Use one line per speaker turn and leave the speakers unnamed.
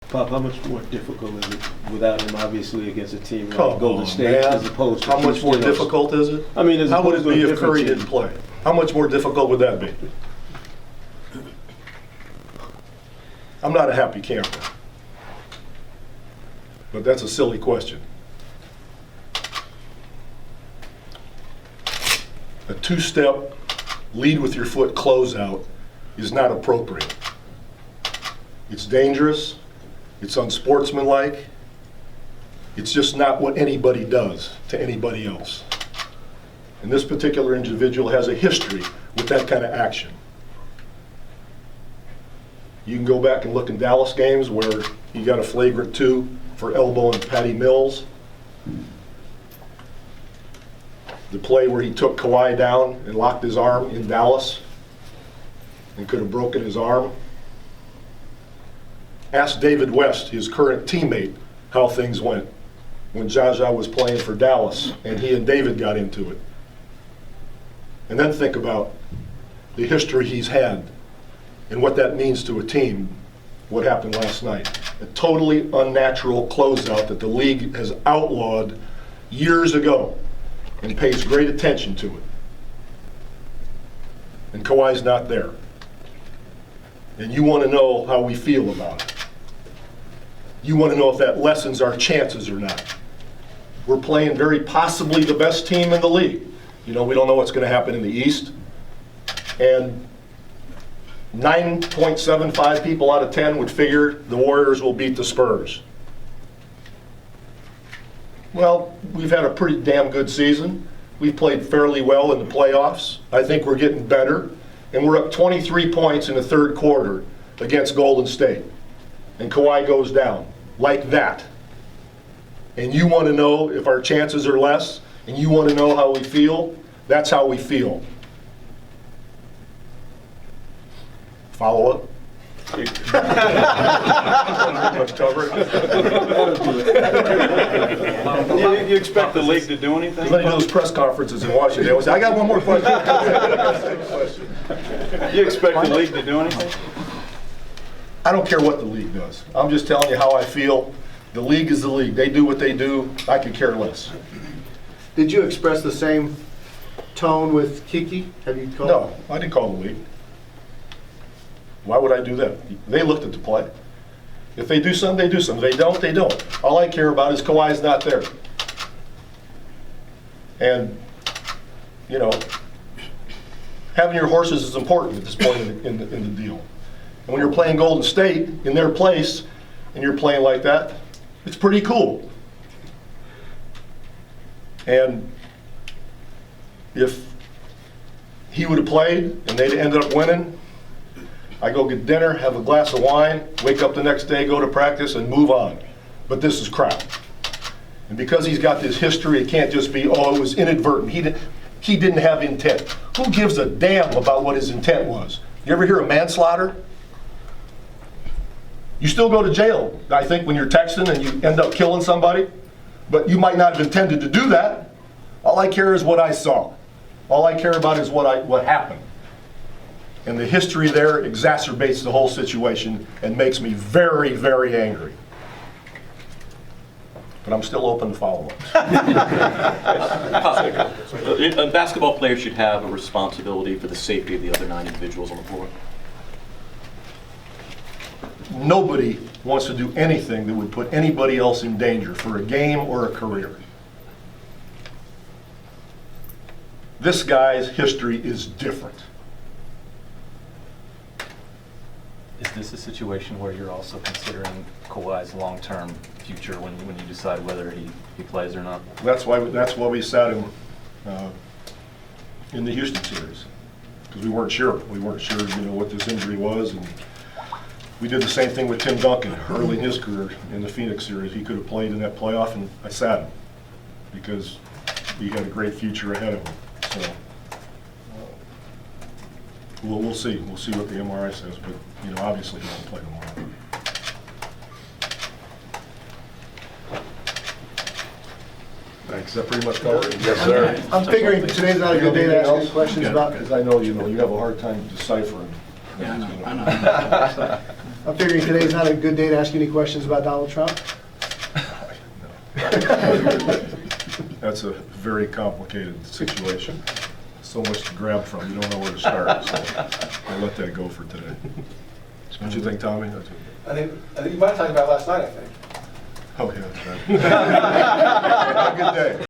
Pop, how much more difficult is it without him, obviously, against a team like
Come
Golden
on,
State,
man.
as opposed to
How much more
Houston?
difficult is it?
I mean, as
How would
opposed
it
to
be
a
if
different
Curry
team.
didn't play? How much more difficult would that be? I'm not a happy camper. But that's a silly question. A two-step lead with your foot closeout is not appropriate. It's dangerous. It's unsportsmanlike. It's just not what anybody does to anybody else. And this particular individual has a history with that kind of action. You can go back and look in Dallas games where he got a flagrant 2 for elbowing Patty Mills. The play where he took Kawhi down and locked his arm in Dallas and could have broken his arm. Ask David West, his current teammate, how things went when Zaza was playing for Dallas and he and David got into it. And then think about the history he's had and what that means to a team, what happened last night. A totally unnatural closeout that the league has outlawed years ago and pays great attention to it. And Kawhi's not there. And you want to know how we feel about it. You want to know if that lessens our chances or not. We're playing very possibly the best team in the league. You know, we don't know what's going to happen in the East. And 9.75 people out of 10 would figure the Warriors will beat the Spurs. Well, we've had a pretty damn good season. We've played fairly well in the playoffs. I think we're getting better. And we're up 23 points in the third quarter against Golden State. And Kawhi goes down like that. And you want to know if our chances are less, and you want to know how we feel? That's how we feel. Follow up? Much coverage.
You expect the league to do anything?
Let me do those press conferences in Washington. They always say, I got one more question.
You expect the league to do anything?
I don't care what the league does. I'm just telling you how I feel. The league is the league. They do what they do. I could care less.
Did you express the same tone with Kiki? Have you called?
No, I didn't call the league. Why would I do that? They looked at the play. If they do something, they do something. If they don't, they don't. All I care about is Kawhi's not there. And, you know, having your horses is important at this point in the deal. And when you're playing Golden State in their place and you're playing like that, it's pretty cool. And if he would have played and they'd ended up winning, I go get dinner, have a glass of wine, wake up the next day, go to practice, and move on. But this is crap. And because he's got this history, it can't just be, oh, it was inadvertent. He didn't have intent. Who gives a damn about what his intent was? You ever hear of manslaughter? You still go to jail, I think, when you're texting and you end up killing somebody. But you might not have intended to do that. All I care is what I saw. All I care about is what happened. And the history there exacerbates the whole situation and makes me very, very angry. But I'm still open to follow-ups.
A basketball player should have a responsibility for the safety of the other 9 individuals on the floor.
Nobody wants to do anything that would put anybody else in danger for a game or a career. This guy's history is different.
Is this a situation where you're also considering Kawhi's long-term future when you decide whether he plays or not?
That's why we sat him in the Houston series, because we weren't sure. We weren't sure, what this injury was, and we did the same thing with Tim Duncan early in his career in the Phoenix series. He could have played in that playoff, and I sat him because he had a great future ahead of him. So we'll see. We'll see what the MRI says, but obviously he won't play tomorrow. Thanks. Is that pretty much covered?
Yes, sir.
I'm figuring today's not a good day to ask you questions about.
Because I know you have a hard time deciphering.
Yeah, I know. I'm figuring today's not a good day to ask you any questions about Donald Trump.
That's a very complicated situation. So much to grab from, you don't know where to start, so I'll let that go for today. What do you think, Tommy?
I think you might have talked about it last night, I think.
Oh, yeah. Have a good day.